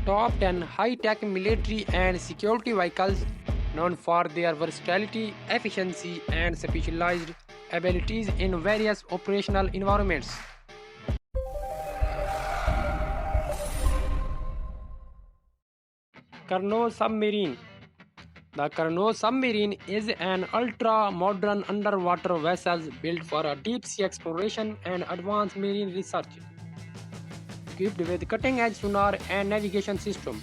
top 10 high-tech military and security vehicles known for their versatility, efficiency, and specialized abilities in various operational environments. Carnot submarine. The Carnot submarine is an ultra-modern underwater vessel built for a deep-sea exploration and advanced marine research. Equipped with cutting-edge sonar and navigation system,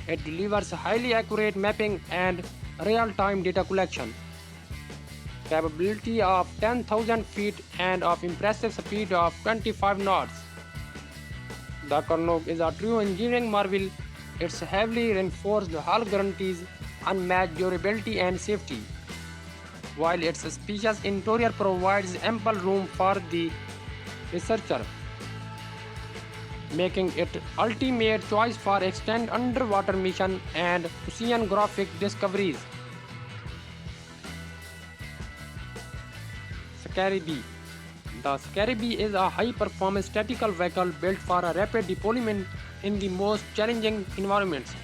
it delivers highly accurate mapping and real-time data collection. Capability of 10,000 feet and of impressive speed of 25 knots. The Carnot is a true engineering marvel. Its heavily reinforced hull guarantees unmatched durability and safety, while its spacious interior provides ample room for the researcher, making it ultimate choice for extended underwater mission and oceanographic discoveries. Scarabee. The Scarabee is a high-performance tactical vehicle built for a rapid deployment in the most challenging environments.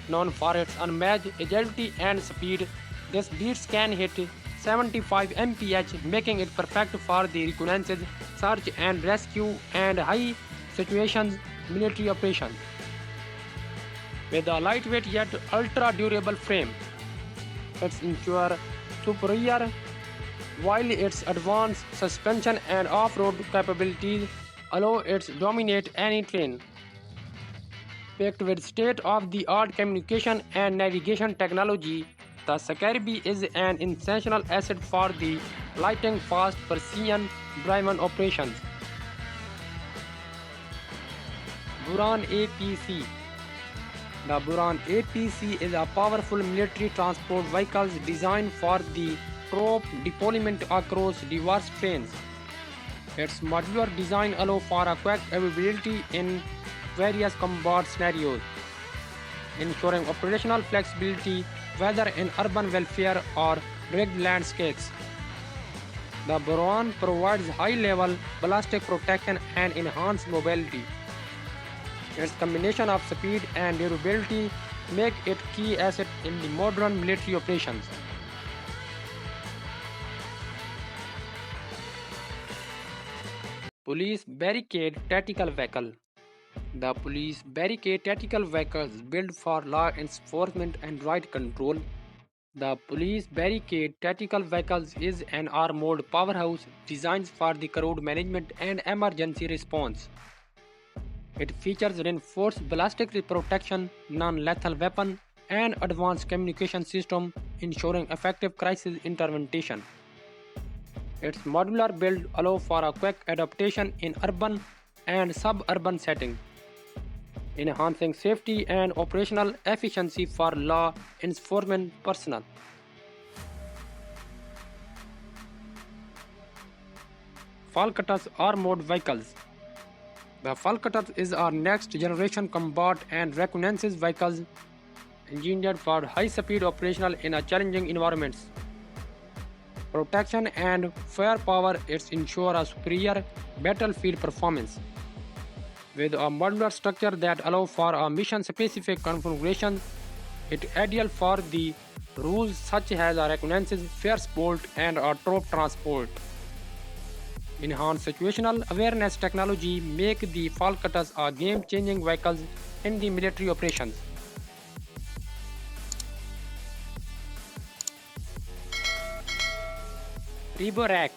Known for its unmatched agility and speed, this beast can hit 75 mph, making it perfect for the reconnaissance, search and rescue, and high situations military operations. With a lightweight yet ultra-durable frame, its ensure superior, while its advanced suspension and off-road capabilities allow it to dominate any terrain. Packed with state-of-the-art communication and navigation technology, the Scarabee is an essential asset for the lightning fast precision-driven operations. Buran APC. The Buran APC is a powerful military transport vehicle designed for the troop deployment across diverse terrains. Its modular design allows for a quick availability in various combat scenarios, ensuring operational flexibility whether in urban welfare or rugged landscapes. The Buran provides high-level ballistic protection and enhanced mobility. Its combination of speed and durability make it key asset in the modern military operations. Police Barricade Tactical Vehicle. The Police Barricade Tactical Vehicle is built for law enforcement and right control. The Police Barricade Tactical Vehicle is an armored powerhouse designed for the crowd management and emergency response. It features reinforced ballistic protection, non-lethal weapon, and advanced communication system, ensuring effective crisis intervention. Its modular build allows for a quick adaptation in urban and suburban settings, enhancing safety and operational efficiency for law enforcement personnel. Falcatus Armored Vehicles. The Falcatus is our next generation combat and reconnaissance vehicles engineered for high-speed operational in a challenging environments. Protection and firepower it ensure a superior battlefield performance. With a modular structure that allows for a mission-specific configuration, it is ideal for the roles such as a reconnaissance, fire support, and a troop transport. Enhanced situational awareness technology make the Falcatus a game-changing vehicle in the military operations. ReboRack.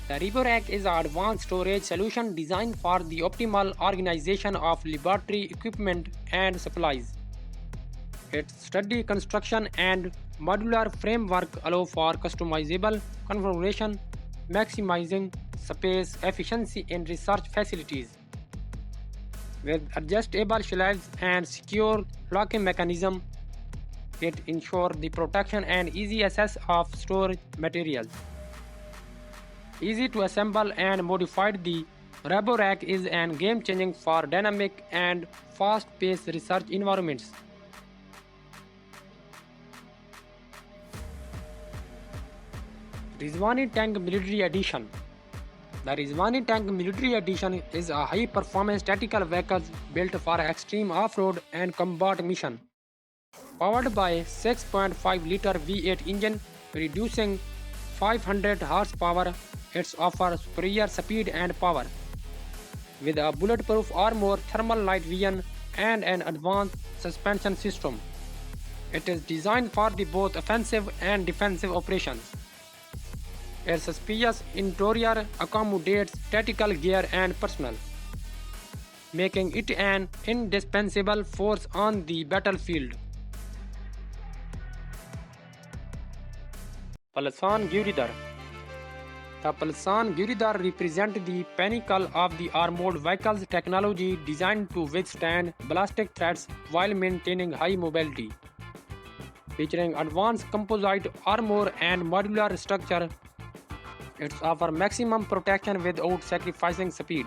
The ReboRack is an advanced storage solution designed for the optimal organization of laboratory equipment and supplies. Its sturdy construction and modular framework allow for customizable configuration, maximizing space efficiency in research facilities. With adjustable shelves and secure locking mechanism, it ensures the protection and easy access of storage materials. Easy to assemble and modified, the ReboRack is a game-changing for dynamic and fast-paced research environments. Rizwani Tank Military Edition. The Rizwani Tank Military Edition is a high-performance tactical vehicle built for extreme off-road and combat mission. Powered by 6.5-liter V8 engine, reducing 500 horsepower, it offers superior speed and power. With a bulletproof armor, thermal night vision, and an advanced suspension system, it is designed for both offensive and defensive operations. Its spacious interior accommodates tactical gear and personnel, making it an indispensable force on the battlefield. Palsan Gueridar. The Palsan Gueridar represents the pinnacle of the armored vehicles technology designed to withstand ballistic threats while maintaining high mobility. Featuring advanced composite armor and modular structure, it offers maximum protection without sacrificing speed.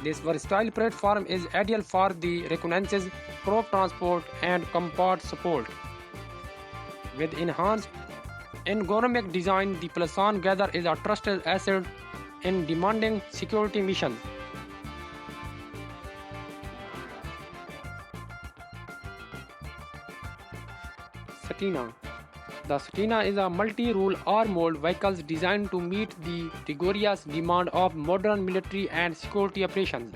This versatile platform is ideal for the reconnaissance, crop transport, and combat support. With enhanced ergonomic design, the Palsan Gueridar is a trusted asset in demanding security missions. Satina. The Satina is a multi-role armored vehicle designed to meet the rigorous demand of modern military and security operations.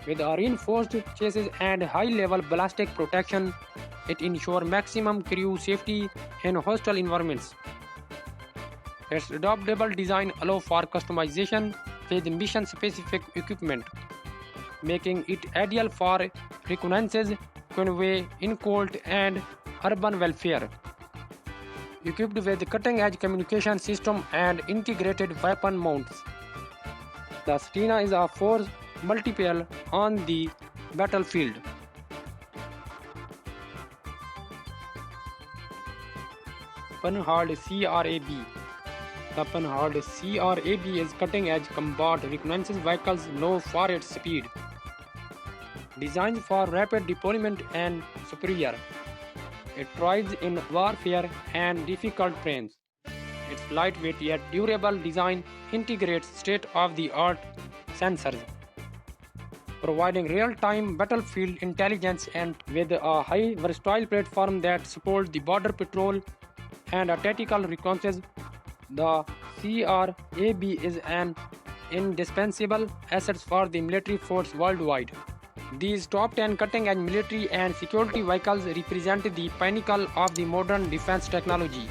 With a reinforced chassis and high-level ballistic protection, it ensures maximum crew safety in hostile environments. Its adaptable design allows for customization with mission-specific equipment, making it ideal for reconnaissance, convoy, escort, and urban welfare. Equipped with cutting-edge communication system and integrated weapon mounts, the Satina is a force multiplier on the battlefield. Panhard CRAB. The Panhard CRAB is cutting-edge combat reconnaissance vehicles known for its speed. Designed for rapid deployment and superior, it thrives in warfare and difficult terrains. Its lightweight yet durable design integrates state-of-the-art sensors, providing real-time battlefield intelligence, and with a high versatile platform that supports the border patrol and a tactical reconnaissance, the CRAB is an indispensable asset for the military force worldwide. These top 10 cutting-edge military and security vehicles represent the pinnacle of the modern defense technology.